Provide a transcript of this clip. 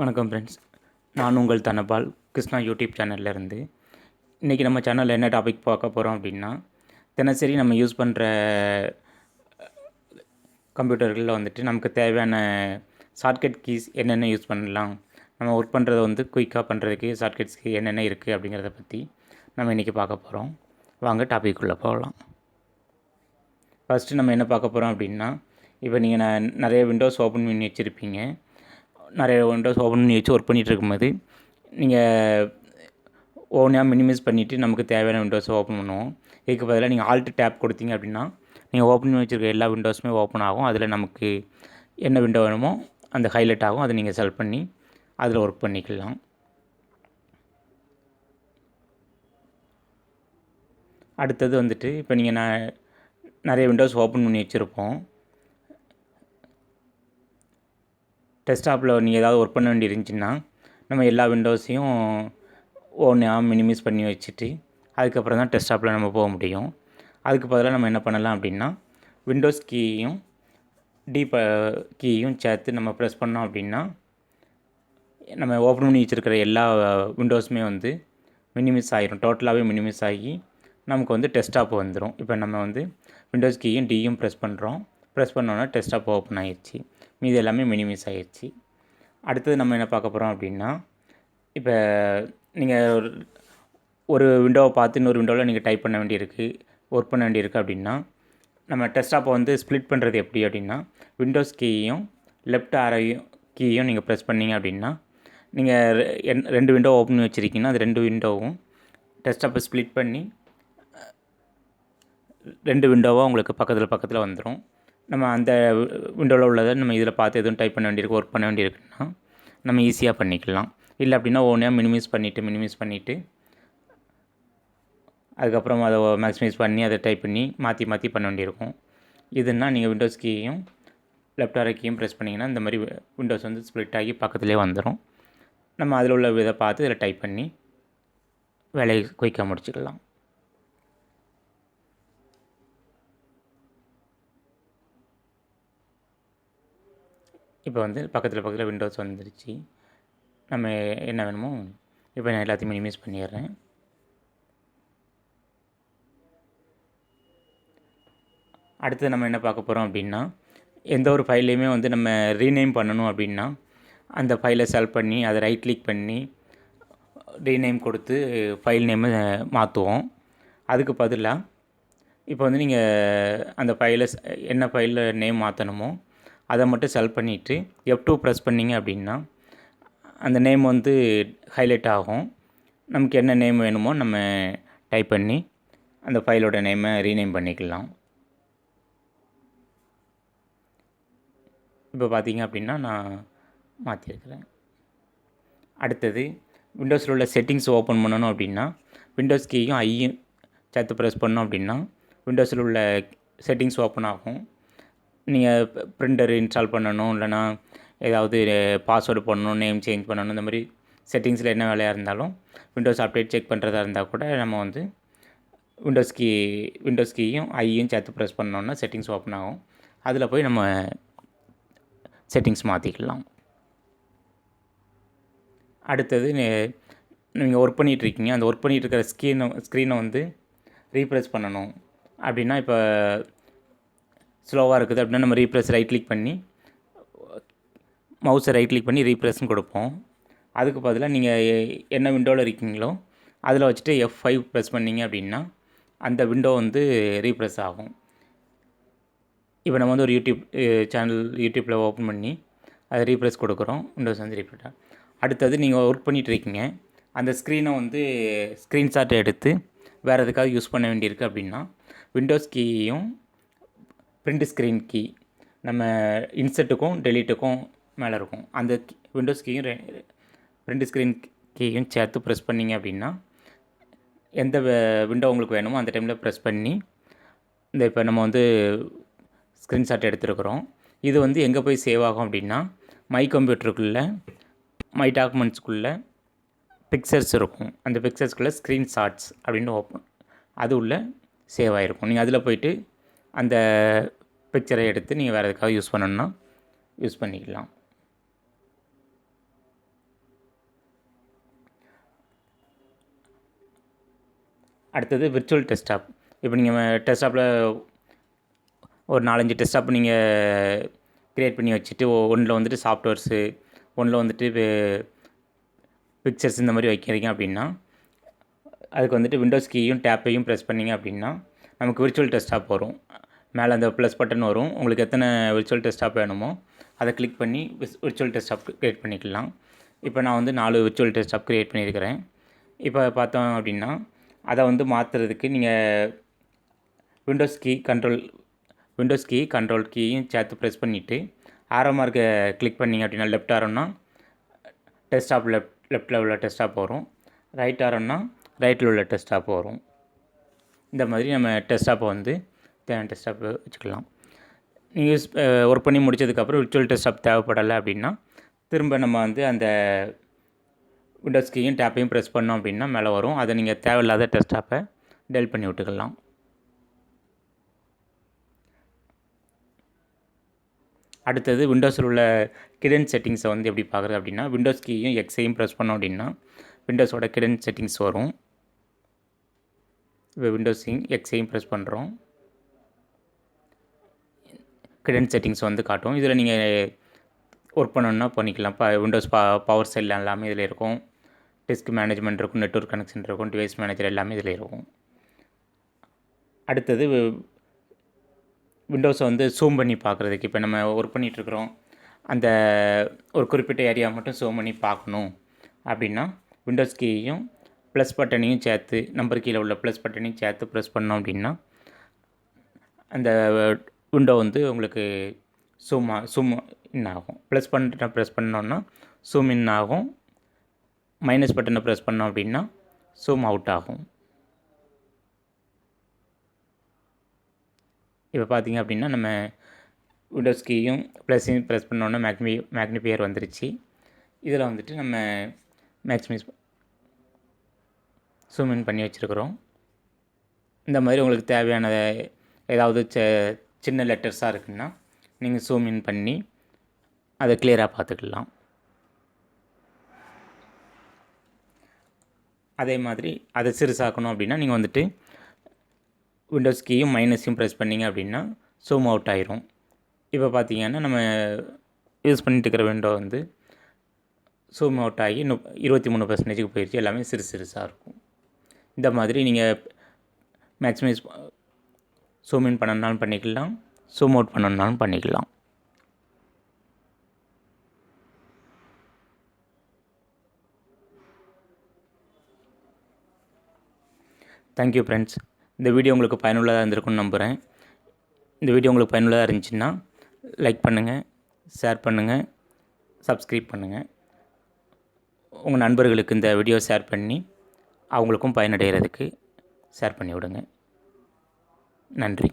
வணக்கம் ஃப்ரெண்ட்ஸ், நான் உங்கள் தனபால் கிருஷ்ணா யூடியூப் சேனல்லேருந்து. இன்றைக்கி நம்ம சேனலில் என்ன டாபிக் பார்க்க போகிறோம் அப்படின்னா, தினசரி நம்ம யூஸ் பண்ணுற கம்ப்யூட்டர்களில் நமக்கு தேவையான ஷார்ட்கட் கீஸ் என்னென்ன யூஸ் பண்ணலாம், நம்ம ஒர்க் பண்ணுறத குயிக்காக பண்ணுறதுக்கு ஷார்ட்கட்ஸ் என்னென்ன இருக்குது அப்படிங்கிறத பற்றி நம்ம இன்றைக்கி பார்க்க போகிறோம். வாங்க டாபிக்குள்ளே போகலாம். ஃபஸ்ட்டு நம்ம என்ன பார்க்க போகிறோம் அப்படின்னா, இப்போ நீங்கள் நிறைய விண்டோஸ் ஓப்பன் பண்ணி வச்சுருப்பீங்க. நிறைய விண்டோஸ் ஓப்பன் பண்ணி வச்சு ஒர்க் பண்ணிகிட்டு இருக்கும்போது நீங்கள் ஒவ்வொன்றா மினிமைஸ் பண்ணிவிட்டு நமக்கு தேவையான விண்டோஸை ஓப்பன் பண்ணுவோம். இதுக்கு பதிலாக நீங்கள் ஆல்ட் டேப் கொடுத்தீங்க அப்படின்னா நீங்கள் ஓப்பன் பண்ணி வச்சுருக்க எல்லா விண்டோஸுமே ஓப்பன் ஆகும். அதில் நமக்கு என்ன விண்டோ வேணுமோ அந்த ஹைலைட் ஆகும். அதை நீங்கள் செலக்ட் பண்ணி அதில் ஒர்க் பண்ணிக்கலாம். அடுத்தது இப்போ நீங்கள் நிறைய விண்டோஸ் ஓப்பன் பண்ணி வச்சுருப்போம். டெஸ்க்டாப்பில் நீங்கள் ஏதாவது ஒர்க் பண்ண வேண்டி இருந்துச்சுன்னா நம்ம எல்லா விண்டோஸையும் ஒன்றா மினிமைஸ் பண்ணி வச்சுட்டு அதுக்கப்புறம் தான் டெஸ்க்டாப்பில் நம்ம போக முடியும். அதுக்கு பதிலாக நம்ம என்ன பண்ணலாம் அப்படின்னா, விண்டோஸ் கீயையும் கீயையும் சேர்த்து நம்ம ப்ரெஸ் பண்ணோம் அப்படின்னா நம்ம ஓப்பன் பண்ணி வச்சுருக்கிற எல்லா விண்டோஸுமே மினிமைஸ் ஆகிரும். டோட்டலாகவே மினிமைஸ் ஆகி நமக்கு டெஸ்க்டாப் வந்துடும். இப்போ நம்ம விண்டோஸ் கீயும் டியும் ப்ரெஸ் பண்ணுறோம். ப்ரெஸ் பண்ணோன்னா டெஸ்க்டாப் ஓப்பன் ஆகிடுச்சு. மீது எல்லாமே மினிமைஸ் ஆகிடுச்சு. அடுத்தது நம்ம என்ன பார்க்க போகிறோம் அப்படின்னா, இப்போ நீங்கள் ஒரு விண்டோவை பார்த்து இன்னொரு விண்டோவில் நீங்கள் டைப் பண்ண வேண்டியிருக்கு, ஒர்க் பண்ண வேண்டியிருக்கு அப்படின்னா நம்ம டெஸ்க்டாப்பை ஸ்ப்ளிட் பண்ணுறது எப்படி அப்படின்னா, விண்டோஸ் கீயையும் லெஃப்ட் ஆரோயும் கீயையும் நீங்கள் ப்ரெஸ் பண்ணிங்க அப்படின்னா நீங்கள் ரெண்டு விண்டோ ஓப்பன் பண்ணி வச்சுருக்கீங்கன்னா அது ரெண்டு விண்டோவும் டெஸ்க்டாப்பை ஸ்ப்ளிட் பண்ணி ரெண்டு விண்டோவாக உங்களுக்கு பக்கத்தில் வந்துடும். நம்ம அந்த விண்டோவில் உள்ளதை நம்ம இதில் பார்த்து எதுவும் டைப் பண்ண வேண்டியிருக்கு, ஒர்க் பண்ண வேண்டியிருக்குன்னா நம்ம ஈஸியாக பண்ணிக்கலாம். இல்லை அப்படின்னா ஒவ்வொன்றா மினிமைஸ் பண்ணிவிட்டு அதுக்கப்புறம் அதை மேக்ஸிமைஸ் பண்ணி அதை டைப் பண்ணி மாற்றி பண்ண வேண்டியிருக்கும். இதுன்னா நீங்கள் விண்டோஸ் கீயும் லெஃப்ட் ஆரோ கீயும் ப்ரெஸ் பண்ணிங்கன்னா இந்த மாதிரி விண்டோஸ் ஸ்ப்ளிட் ஆகி பக்கத்துலேயே வந்துடும். நம்ம அதில் உள்ள இதை பார்த்து இதில் டைப் பண்ணி வேலையை குயிக்காக முடிச்சுக்கலாம். இப்போ பக்கத்தில் விண்டோஸ் வந்துருச்சு. நம்ம என்ன வேணுமோ இப்போ நான் எல்லாத்தையும் மினிமைஸ் பண்ணிடுறேன். அடுத்து நம்ம என்ன பார்க்க போகிறோம் அப்படின்னா, எந்த ஒரு ஃபைல்லையுமே நம்ம ரீநேம் பண்ணணும் அப்படின்னா அந்த ஃபைலை செலக்ட் பண்ணி அதை ரைட் கிளிக் பண்ணி ரீநேம் கொடுத்து ஃபைல் நேமை மாற்றுவோம். அதுக்கு பதிலாக இப்போ நீங்கள் அந்த ஃபைலை என்ன ஃபைலில் நேம் மாற்றணுமோ அதை மட்டும் செலக்ட் பண்ணிவிட்டு F2 ப்ரெஸ் பண்ணிங்க அப்படின்னா அந்த நேம் ஹைலைட் ஆகும். நமக்கு என்ன நேம் வேணுமோ நம்ம டைப் பண்ணி அந்த ஃபைலோட நேமை ரீநேம் பண்ணிக்கலாம். இப்போ பார்த்தீங்க அப்படின்னா நான் மாற்றிருக்கிறேன். அடுத்தது விண்டோஸில் உள்ள செட்டிங்ஸ் ஓப்பன் பண்ணணும் அப்படின்னா விண்டோஸ் கீயும் ஐயும் சேர்த்து ப்ரெஸ் பண்ணோம் அப்படின்னா விண்டோஸில் உள்ள செட்டிங்ஸ் ஓப்பன் ஆகும். நீங்கள் பிரிண்டர் இன்ஸ்டால் பண்ணணும், இல்லைனா ஏதாவது பாஸ்வேர்டு பண்ணணும், நேம் சேஞ்ச் பண்ணணும், இந்த மாதிரி செட்டிங்ஸில் என்ன வேலையாக இருந்தாலும் விண்டோஸ் அப்டேட் செக் பண்ணுறதா இருந்தால் கூட நம்ம விண்டோஸ் கீயும் ஐயும் சேர்த்து ப்ரெஸ் பண்ணோன்னா செட்டிங்ஸ் ஓப்பன் ஆகும். அதில் போய் நம்ம செட்டிங்ஸ் மாற்றிக்கலாம். அடுத்தது நீங்கள் ஒர்க் பண்ணிகிட்ருக்கீங்க, அந்த ஒர்க் பண்ணிகிட்டு இருக்கிற ஸ்க்ரீனை ரீப்ரெஸ் பண்ணணும் அப்படின்னா, இப்போ ஸ்லோவாக இருக்குது அப்படின்னா நம்ம ரீப்ரெஸ் ரைட் கிளிக் பண்ணி மவுஸை ரைட் கிளிக் பண்ணி ரீப்ரெஸ்ன்னு கொடுப்போம். அதுக்கு பதிலாக நீங்கள் என்ன விண்டோவில் இருக்கீங்களோ அதில் வச்சுட்டு F5 ப்ரெஸ் பண்ணிங்க அப்படின்னா அந்த விண்டோ ரீப்ரெஸ் ஆகும். இப்போ நம்ம ஒரு யூடியூப் சேனல் யூடியூப்பில் ஓப்பன் பண்ணி அதை ரீப்ரெஸ் கொடுக்குறோம். Windows refresh. அடுத்தது நீங்கள் ஒர்க் பண்ணிகிட்ருக்கீங்க, அந்த ஸ்க்ரீனை ஸ்க்ரீன்ஷாட் எடுத்து வேறு எதுக்காவது யூஸ் பண்ண வேண்டியிருக்கு அப்படின்னா விண்டோஸ் கீயும் பிரிண்ட் ஸ்க்ரீன் கீ நம்ம இன்சர்ட்டுக்கும் டெலீட்டுக்கும் மேலே இருக்கும். அந்த விண்டோஸ் கீயும் பிரிண்ட் ஸ்க்ரீன் கீயும் சேர்த்து ப்ரெஸ் பண்ணிங்க அப்படின்னா எந்த விண்டோ உங்களுக்கு வேணுமோ அந்த டைமில் ப்ரெஸ் பண்ணி இப்போ நம்ம ஸ்க்ரீன்ஷாட் எடுத்துருக்குறோம். இது எங்கே போய் சேவ் ஆகும் அப்படின்னா மை கம்ப்யூட்டருக்குள்ளே மை டாக்குமெண்ட்ஸ்க்குள்ளே பிக்சர்ஸ் இருக்கும். அந்த பிக்சர்ஸ்க்குள்ளே ஸ்க்ரீன்ஷாட்ஸ் அப்படின்னு அது உள்ளே சேவ் ஆகிருக்கும். நீங்கள் அதில் போய்ட்டு அந்த பிக்சரை எடுத்து நீங்கள் வேறு எதுக்காக யூஸ் பண்ணணுன்னா யூஸ் பண்ணிக்கலாம். அடுத்தது விர்ச்சுவல் டெஸ்க்டாப். இப்போ நீங்கள் டெஸ்க்டாப்பில் ஒரு 4-5 டெஸ்க்டாப் நீங்கள் க்ரியேட் பண்ணி வச்சுட்டு ஒன்றில் வந்துட்டு சாஃப்ட்வேர்ஸு, ஒன்றில் வந்துட்டு பிக்சர்ஸ் இந்த மாதிரி வைக்கிறீங்க அப்படின்னா, அதுக்கு வந்துட்டு விண்டோஸ் கீயும் டேப்பையும் ப்ரெஸ் பண்ணிங்க அப்படின்னா நமக்கு விர்ச்சுவல் டெஸ்க்டாப் வரும். மேலே அந்த ப்ளஸ் பட்டன் வரும். உங்களுக்கு எத்தனை விர்ச்சுவல் டெஸ்க்டாப் வேணுமோ அதை கிளிக் பண்ணி விர்ச்சுவல் டெஸ்க்டாப் க்ரியேட் பண்ணிக்கலாம். இப்போ நான் வந்து 4 விர்ச்சுவல் டெஸ்க்டாப் க்ரியேட் பண்ணியிருக்கிறேன். இப்போ பார்த்தோம் அப்படின்னா அதை வந்து மாற்றுறதுக்கு நீங்கள் விண்டோஸ் கீ கண்ட்ரோல் கீயும் சேர்த்து ப்ரெஸ் பண்ணிவிட்டு ஆரோ மார்க்கை கிளிக் பண்ணிங்க அப்படின்னா லெஃப்ட் ஆரோன்னா டெஸ்க்டாப் லெஃப்ட்டில் உள்ள டெஸ்க்டாப் வரும். ரைட் ஆரோன்னா ரைட்டில் உள்ள டெஸ்க்டாப் வரும். இந்த மாதிரி நம்ம டெஸ்க்டாப்பை வந்து தேவையான டெஸ்க்டாப்பை வச்சுக்கலாம். நீங்கள் ஒர்க் பண்ணி முடித்ததுக்கப்புறம் விர்ச்சுவல் டெஸ்க்டாப் தேவைப்படலை அப்படின்னா திரும்ப நம்ம வந்து அந்த விண்டோஸ் கீயும் டேப்பையும் ப்ரெஸ் பண்ணோம் அப்படின்னா மேலே வரும். அதை நீங்கள் தேவையில்லாத டெஸ்க்டாப்பை டெலிட் பண்ணி விட்டுக்கலாம். அடுத்தது விண்டோஸில் உள்ள கிடன் செட்டிங்ஸை வந்து எப்படி பார்க்குறது அப்படின்னா விண்டோஸ் கீயும் எக்ஸையும் ப்ரெஸ் பண்ணோம் அப்படின்னா விண்டோஸோட கிடன் செட்டிங்ஸ் வரும். இப்போ விண்டோஸையும் எக்ஸையும் ப்ரெஸ் பண்ணுறோம். கிடன் செட்டிங்ஸ் வந்து காட்டும். இதில் நீங்கள் ஒர்க் பண்ணணுன்னா பண்ணிக்கலாம். இப்போ விண்டோஸ் பவர் செல் எல்லாமே இதில் இருக்கும். டிஸ்க் மேனேஜ்மெண்ட் இருக்கும், நெட்வொர்க் கனெக்ஷன் இருக்கும், டிவைஸ் மேனேஜர் எல்லாமே இதில் இருக்கும். அடுத்தது விண்டோஸை வந்து ஜூம் பண்ணி பார்க்குறதுக்கு இப்போ நம்ம ஒர்க் பண்ணிகிட்ருக்குறோம், அந்த ஒரு குறிப்பிட்ட ஏரியா மட்டும் ஜூம் பண்ணி பார்க்கணும் அப்படின்னா விண்டோஸ் கீயையும் ப்ளஸ் பட்டனையும் சேர்த்து நம்பர் கீழே உள்ள ப்ளஸ் பட்டனையும் சேர்த்து ப்ரெஸ் பண்ணோம் அப்படின்னா அந்த விண்டோ வந்து உங்களுக்கு ஜூம் இன் ஆகும். ப்ளஸ் பட்டனை ப்ரெஸ் பண்ணோன்னா ஜூம் இன் ஆகும். மைனஸ் பட்டனை ப்ரெஸ் பண்ணோம் அப்படின்னா ஜூம் அவுட் ஆகும். இப்போ பார்த்திங்க அப்படின்னா நம்ம விண்டோஸ் கீயும் ப்ளஸ்ஸையும் ப்ரெஸ் பண்ணோன்னா மேக்னிஃபையர் வந்துருச்சு. இதில் வந்துட்டு நம்ம மேக்ஸிமைஸ் ஜூம் இன் பண்ணி வச்சுருக்குறோம். இந்த மாதிரி உங்களுக்கு தேவையான ஏதாவது சின்ன லெட்டர்ஸாக இருக்குன்னா நீங்கள் ஜூம் இன் பண்ணி அதை கிளியராக பார்த்துக்கலாம். அதே மாதிரி அதை சிறுசாக்கணும் அப்படின்னா நீங்கள் வந்துட்டு விண்டோஸ் கீயும் மைனஸையும் ப்ரெஸ் பண்ணிங்க அப்படின்னா ஜூம் அவுட் ஆயிரும். இப்போ பார்த்தீங்கன்னா நம்ம யூஸ் பண்ணிட்டு இருக்கிற விண்டோ வந்து ஜூம் அவுட் ஆகி 23% போயிடுச்சு. எல்லாமே சிறுசாக இருக்கும். இந்த மாதிரி நீங்கள் மேக்ஸிமைஸ் ஜூம் இன் பண்ணணுன்னாலும் பண்ணிக்கலாம், ஜூம் அவுட் பண்ணணுன்னாலும் பண்ணிக்கலாம். Thank you friends. இந்த வீடியோ உங்களுக்கு பயனுள்ளதாக இருந்திருக்கும்னு நம்புகிறேன். இந்த வீடியோ உங்களுக்கு பயனுள்ளதாக இருந்துச்சுன்னா லைக் பண்ணுங்கள், ஷேர் பண்ணுங்கள், சப்ஸ்கிரைப் பண்ணுங்கள். உங்கள் நண்பர்களுக்கு இந்த வீடியோ ஷேர் பண்ணி அவங்களுக்கும் பயனடைகிறதுக்கு ஷேர் பண்ணி விடுங்க. நன்றி.